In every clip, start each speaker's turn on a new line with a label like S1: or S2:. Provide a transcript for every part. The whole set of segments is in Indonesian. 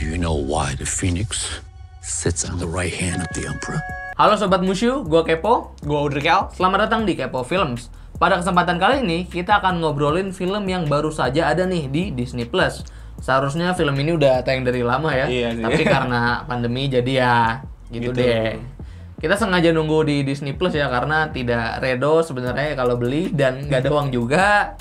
S1: you know why the phoenix sits on the right hand of the emperor?
S2: Halo Sobat Musyu, gue Kepo.
S3: Gue Udrikel.
S2: Selamat datang di Kepo Films. Pada kesempatan kali ini, kita akan ngobrolin film yang baru saja ada nih di Disney+. Seharusnya film ini udah tayang dari lama ya.
S3: Iya sih.
S2: Tapi karena pandemi jadi ya gitu deh. Kita sengaja nunggu di Disney+ ya karena tidak redo sebenarnya kalau beli dan nggak ada uang juga.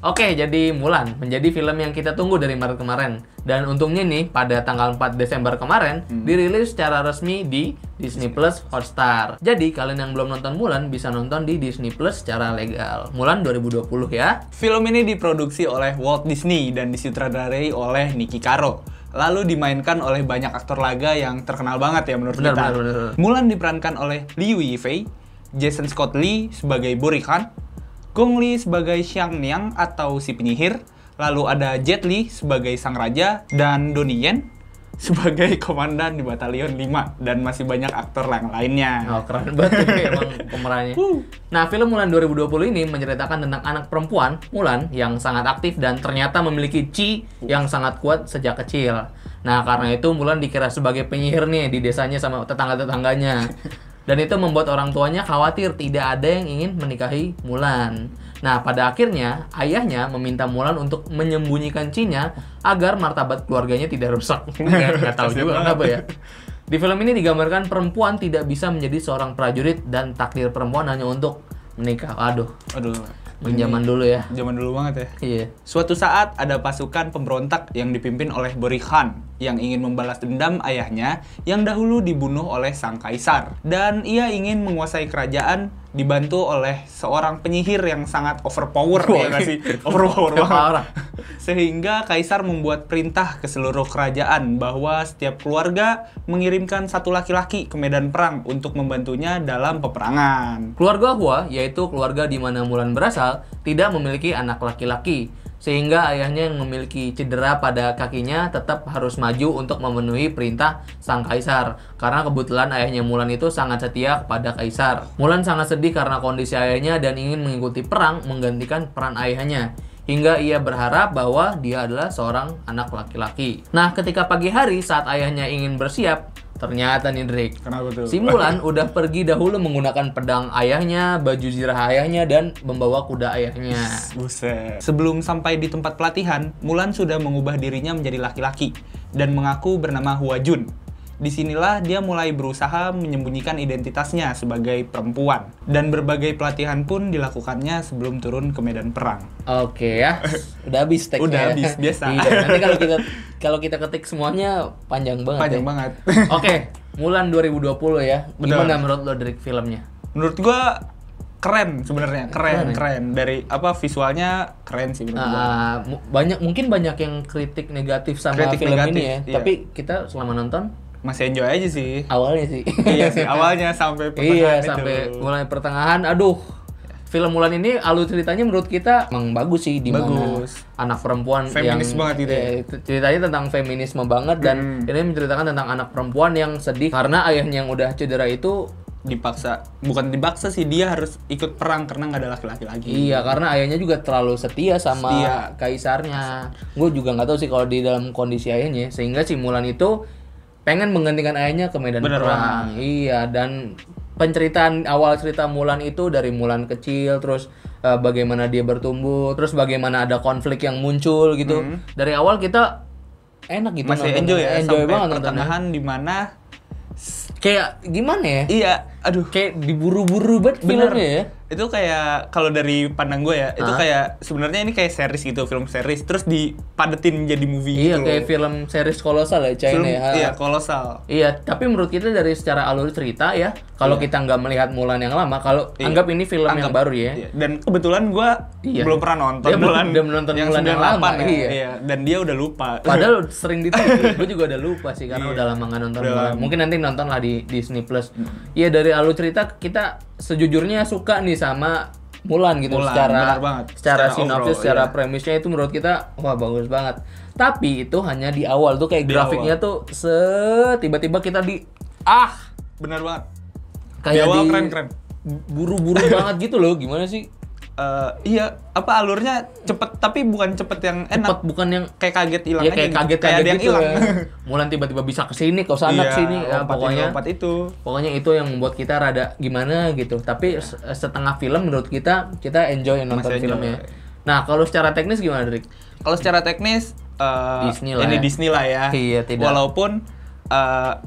S2: Oke, jadi Mulan menjadi film yang kita tunggu dari Maret kemarin. Dan untungnya nih, pada tanggal 4 Desember kemarin, dirilis secara resmi di Disney Plus Hotstar. Jadi, kalian yang belum nonton Mulan bisa nonton di Disney Plus secara legal. Mulan 2020 ya.
S3: Film ini diproduksi oleh Walt Disney dan disutradarai oleh Niki Caro. Lalu dimainkan oleh banyak aktor laga yang terkenal banget ya menurut kita.
S2: Benar.
S3: Mulan diperankan oleh Liu Yifei, Jason Scott Lee sebagai Borikan, Gong Li sebagai Xiang Niang atau si penyihir, lalu ada Jet Li sebagai sang raja, dan Donnie Yen sebagai komandan di Batalion 5, dan masih banyak aktor yang lainnya.
S2: Oh, keren banget ya emang pemerannya. Nah, film Mulan 2020 ini menceritakan tentang anak perempuan, Mulan, yang sangat aktif dan ternyata memiliki chi yang sangat kuat sejak kecil. Nah, karena itu Mulan dikira sebagai penyihir nih di desanya sama tetangga-tetangganya. Dan itu membuat orang tuanya khawatir tidak ada yang ingin menikahi Mulan. Nah, pada akhirnya ayahnya meminta Mulan untuk menyembunyikan chi-nya agar martabat keluarganya tidak rusak. Nggak tahu juga kenapa ya. Di film ini digambarkan perempuan tidak bisa menjadi seorang prajurit dan takdir perempuan hanya untuk menikah. Aduh, zaman dulu ya.
S3: Zaman dulu banget ya.
S2: Iya.
S3: Suatu saat ada pasukan pemberontak yang dipimpin oleh Borikan yang ingin membalas dendam ayahnya yang dahulu dibunuh oleh sang kaisar. Dan ia ingin menguasai kerajaan dibantu oleh seorang penyihir yang sangat overpower ya nggak sih? Overpower banget. Sehingga kaisar membuat perintah ke seluruh kerajaan bahwa setiap keluarga mengirimkan satu laki-laki ke medan perang untuk membantunya dalam peperangan.
S2: Keluarga Hua, yaitu keluarga di mana Mulan berasal, tidak memiliki anak laki-laki. Sehingga ayahnya yang memiliki cedera pada kakinya tetap harus maju untuk memenuhi perintah sang kaisar. Karena kebetulan ayahnya Mulan itu sangat setia kepada kaisar. Mulan sangat sedih karena kondisi ayahnya dan ingin mengikuti perang menggantikan peran ayahnya. Hingga ia berharap bahwa dia adalah seorang anak laki-laki. Nah, ketika pagi hari saat ayahnya ingin bersiap, ternyata nih Drake,
S3: Kenapa tuh?
S2: si Mulan udah pergi dahulu menggunakan pedang ayahnya, baju zirah ayahnya, dan membawa kuda ayahnya.
S3: Buset. Sebelum sampai di tempat pelatihan, Mulan sudah mengubah dirinya menjadi laki-laki dan mengaku bernama Hua Jun. Disinilah dia mulai berusaha menyembunyikan identitasnya sebagai perempuan. Dan berbagai pelatihan pun dilakukannya sebelum turun ke medan perang.
S2: Oke ya, udah habis teksnya.
S3: Udah
S2: ya.
S3: habis, biasa.
S2: Iya, nanti kalau kita ketik semuanya panjang banget.
S3: Panjang
S2: ya.
S3: banget.
S2: Oke, Mulan 2020 ya.
S3: Betul.
S2: Gimana menurut lo dari filmnya?
S3: Menurut gua keren sebenarnya,
S2: Keren ya?
S3: keren. Dari visualnya keren sih menurut gua.
S2: Mungkin banyak yang kritik negatif sama
S3: Kritik
S2: film
S3: negatif,
S2: ini ya.
S3: iya.
S2: Tapi kita selama nonton
S3: Masih enjoy aja sih.
S2: awalnya sih.
S3: Iya sih, awalnya sampai pertengahan
S2: Iya,
S3: itu.
S2: sampai mulai pertengahan. Aduh. Film Mulan ini alur ceritanya menurut kita emang bagus sih, di mana
S3: Bagus.
S2: anak perempuan
S3: Feminis banget gitu ya.
S2: ceritanya tentang feminisme banget dan ini menceritakan tentang anak perempuan yang sedih karena ayahnya yang udah cedera itu.
S3: Bukan dipaksa sih, dia harus ikut perang karena nggak ada laki-laki lagi.
S2: Iya, karena ayahnya juga terlalu setia sama
S3: Setia.
S2: kaisarnya. Gue juga nggak tahu sih kalau di dalam kondisi ayahnya, sehingga si Mulan itu pengen menggantikan ayahnya ke medan
S3: Bener
S2: perang. Iya, dan penceritaan awal cerita Mulan itu dari Mulan kecil, terus bagaimana dia bertumbuh, terus bagaimana ada konflik yang muncul gitu. Dari awal kita enak gitu
S3: Masih
S2: nontonnya.
S3: enjoy ya,
S2: enjoy
S3: sampai
S2: banget nontonnya.
S3: pertengahan di mana
S2: Kayak gimana ya?
S3: iya, aduh.
S2: Kayak diburu-buru banget
S3: Bener.
S2: filmnya ya.
S3: Itu kayak kalau dari pandang gue ya, itu kayak sebenarnya ini kayak series gitu, film series terus dipadetin jadi movie
S2: Iya,
S3: gitu
S2: kayak
S3: loh.
S2: film series kolosal ya, China
S3: Film,
S2: ya.
S3: iya, kolosal.
S2: Iya, tapi menurut kita dari secara alur cerita ya, kalau kita nggak melihat Mulan yang lama, kalau
S3: Iya.
S2: anggap ini film yang baru ya.
S3: Iya. Dan kebetulan gue
S2: Iya.
S3: belum pernah nonton
S2: Dia belum-
S3: Mulan
S2: udah menonton
S3: yang
S2: Mulan yang
S3: 98
S2: lama,
S3: ya.
S2: iya.
S3: Iya. Dan dia udah lupa.
S2: Padahal sering ditunggu, gue juga udah lupa sih karena
S3: Iya.
S2: udah lama nggak nonton
S3: Udah
S2: Mulan.
S3: lama.
S2: Mungkin nanti nonton lah di Disney Plus. Iya, dari alur cerita kita sejujurnya suka nih sama Mulan gitu,
S3: Mulan,
S2: secara
S3: benar banget.
S2: secara
S3: Secara
S2: sinopsis,
S3: overall,
S2: secara
S3: iya.
S2: premisnya itu menurut kita wah bagus banget. Tapi itu hanya di awal tuh kayak
S3: Di
S2: grafiknya tuh tiba-tiba kita
S3: Benar banget.
S2: kayak
S3: Di awal keren-keren.
S2: buru-buru banget gitu loh. Gimana sih?
S3: iya, apa alurnya cepet tapi bukan cepet yang enak.
S2: Cepet, bukan yang
S3: Kayak kaget hilang
S2: ya
S3: aja
S2: kayak
S3: gitu.
S2: kaget
S3: Kayak ada yang
S2: gitu
S3: hilang.
S2: ya. Mulan tiba-tiba bisa ke sini, ke sana ke sini ya,
S3: lompat itu.
S2: pokoknya itu yang membuat kita rada gimana gitu. Tapi setengah film menurut kita enjoy nonton
S3: Masih enjoy.
S2: filmnya. Nah, kalau secara teknis gimana, Drik?
S3: Kalau secara teknis
S2: Disney lah
S3: ini
S2: ya.
S3: Disney lah ya.
S2: Iya, tidak.
S3: Walaupun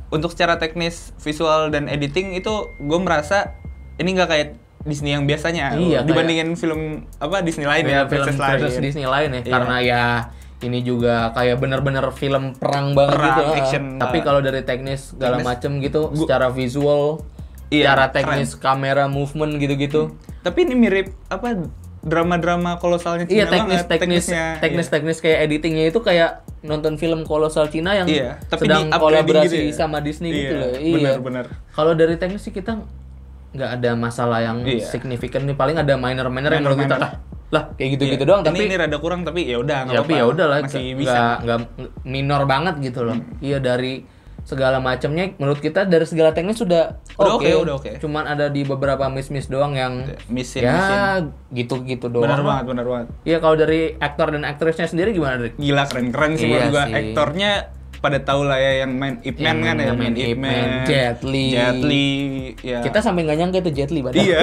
S3: untuk secara teknis visual dan editing itu gue merasa ini nggak kayak Disney yang biasanya.
S2: Iya,
S3: dibandingin film apa Disney lain ya,
S2: film
S3: princess lain.
S2: Disney lain ya,
S3: Iya.
S2: karena ya ini juga kayak bener-bener film perang banget
S3: Perang,
S2: gitu.
S3: action
S2: Tapi
S3: banget.
S2: kalau dari teknis segala
S3: Teknis,
S2: macem gitu, secara visual,
S3: Iya,
S2: secara teknis kamera movement gitu-gitu.
S3: Tapi ini mirip apa drama-drama kolosalnya
S2: Iya,
S3: Cina banget.
S2: teknis kayak editingnya itu kayak nonton film kolosal Cina yang
S3: Iya, tapi
S2: sedang
S3: di-upgrading
S2: kolaborasi
S3: gitu ya.
S2: sama Disney gitu
S3: Iya,
S2: loh. Iya.
S3: benar-benar.
S2: Kalau dari teknis sih kita nggak ada masalah yang
S3: Iya.
S2: signifikan nih, paling ada minor-minor yang menurut kita lah kayak gitu-gitu
S3: Iya.
S2: doang, tapi
S3: ini rada kurang tapi ya udah nggak
S2: ya, tapi
S3: apa-apa.
S2: ya udah lah,
S3: Masih bisa.
S2: nggak minor banget gitu loh. Iya, dari segala macamnya menurut kita dari segala teknis sudah
S3: Udah
S2: oke.
S3: oke, udah oke.
S2: Cuman ada di beberapa miss doang yang
S3: Misin.
S2: ya gitu-gitu doang.
S3: Benar banget.
S2: Iya, kalau dari aktor dan aktrisnya sendiri gimana, Drik?
S3: Gila keren-keren sih
S2: Iya
S3: menurut gua.
S2: sih.
S3: Aktornya pada tahu lah ya yang main Ip Man kan ya,
S2: Yang main Ip Man, Jet Li.
S3: ya.
S2: Kita sampai nggak nyangka itu Jet Li padahal.
S3: Iya.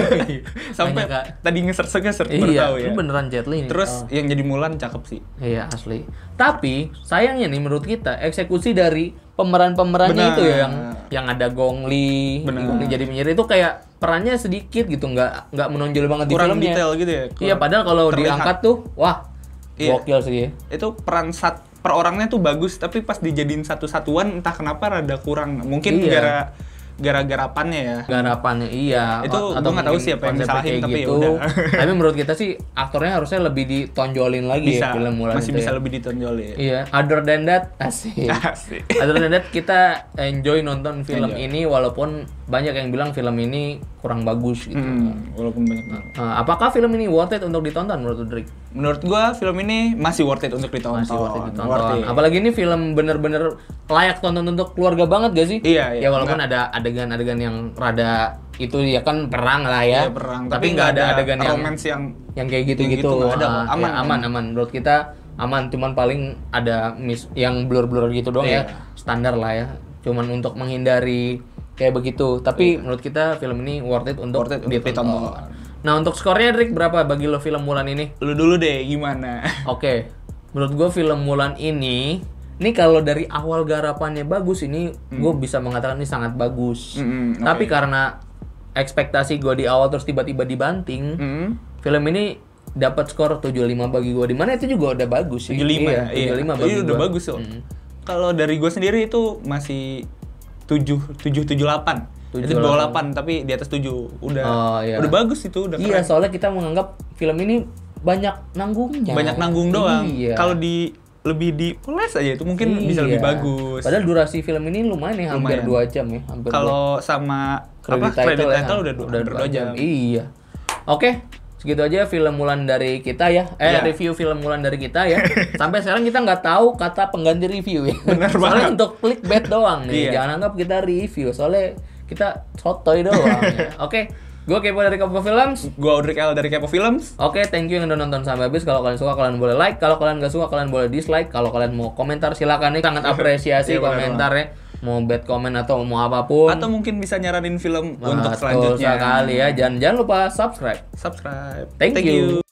S3: Sampai
S2: Nggak nyangka.
S3: tadi ngeser-ngeser baru
S2: Iya,
S3: tahu ya.
S2: itu beneran Jet Li nih.
S3: Terus yang jadi Mulan cakep sih.
S2: Iya, asli. Tapi sayangnya nih menurut kita eksekusi dari pemeran-pemerannya
S3: Benar.
S2: itu ya yang ada Gong Li,
S3: Benar.
S2: Gong Li jadi penyihir itu kayak perannya sedikit gitu, nggak menonjol banget
S3: Kurang
S2: di filmnya.
S3: detail gitu ya.
S2: Iya, padahal kalau
S3: terlihat.
S2: diangkat tuh, wah,
S3: Iya.
S2: gokil sih.
S3: Itu peran per orangnya tuh bagus tapi pas dijadiin satu-satuan entah kenapa rada kurang. Mungkin
S2: Iya.
S3: gara-garapannya ya.
S2: Garapannya iya.
S3: Itu gua nggak tahu
S2: mungkin
S3: sih apa yang
S2: konsepnya
S3: disalahin,
S2: kayak
S3: tapi ya
S2: gitu.
S3: udah.
S2: Tapi menurut kita sih aktornya harusnya lebih ditonjolin lagi
S3: Bisa,
S2: ya film Mulan
S3: masih
S2: itu
S3: bisa
S2: ya.
S3: lebih ditonjolin.
S2: Iya, other than that asik.
S3: Asik.
S2: Other than that kita enjoy nonton film
S3: Enjoy.
S2: ini walaupun banyak yang bilang film ini kurang bagus gitu.
S3: Walaupun banyak banget.
S2: Apakah film ini worth it untuk ditonton menurut Drik?
S3: Menurut gua film ini masih worth it untuk ditonton.
S2: Masih worth it ditonton.
S3: Worth it.
S2: Apalagi ini film bener-bener layak tonton untuk keluarga banget gak sih?
S3: Iya, iya.
S2: Ya walaupun ada adegan-adegan yang rada itu ya kan perang lah ya.
S3: Iya, perang.
S2: Tapi nggak ada adegan yang
S3: romance yang
S2: kayak gitu-gitu.
S3: gitu nggak ada kok.
S2: Ah,
S3: Aman,
S2: ya, aman. Menurut kita aman, cuman paling ada yang blur-blur gitu doang ya.
S3: Iya.
S2: Standar lah ya. Cuman untuk menghindari kayak begitu. Tapi menurut kita film ini worth it untuk
S3: Worth it untuk
S2: ditonton.
S3: ditonton.
S2: Nah, untuk skornya Drik berapa bagi lo film Mulan ini?
S3: Lu dulu deh gimana?
S2: Oke, menurut gue film Mulan ini kalau dari awal garapannya bagus, ini gue bisa mengatakan ini sangat bagus. Tapi
S3: oke.
S2: karena ekspektasi gue di awal terus tiba-tiba dibanting, film ini dapat skor 75 bagi gue. Dimana itu juga udah bagus sih.
S3: 75
S2: iya, 75 bagi
S3: Iya, udah
S2: gua.
S3: bagus kok. Kalau dari gua sendiri itu masih 778. Itu
S2: 778.
S3: 28 tapi di atas 7. Udah
S2: Oh, iya.
S3: udah bagus itu, udah
S2: Iya,
S3: keren.
S2: soalnya kita menganggap film ini banyak nanggungnya.
S3: Banyak nanggung doang.
S2: Iya.
S3: Kalau lebih dipoles aja itu mungkin bisa lebih
S2: Iya.
S3: bagus.
S2: Padahal durasi film ini lumayan ya, hampir
S3: Lumayan.
S2: 2 jam ya, hampir
S3: Kalau sama
S2: credit
S3: credit
S2: ya,
S3: title udah hampir 2 jam.
S2: Iya. Oke, segitu aja film Mulan dari kita ya.
S3: Iya.
S2: Review film Mulan dari kita ya. Sampai sekarang kita nggak tahu kata pengganti review ya.
S3: Bener
S2: Soalnya
S3: banget.
S2: untuk clickbait doang nih.
S3: Iya.
S2: Jangan anggap kita review. Soalnya kita sotoy doang ya. Oke, gue Kepo dari Kepo Films.
S3: Gua Audrey L dari Kepo Films.
S2: Oke, thank you yang udah nonton sampai habis. Kalau kalian suka, kalian boleh like. Kalau kalian nggak suka, kalian boleh dislike. Kalau kalian mau komentar, silakan nih. Sangat apresiasi
S3: Iya, benar
S2: komentarnya. Mau bad comment atau mau apapun.
S3: Atau mungkin bisa nyaranin film untuk
S2: Betul
S3: selanjutnya.
S2: sekali ya. Jangan lupa subscribe.
S3: Subscribe.
S2: Thank you.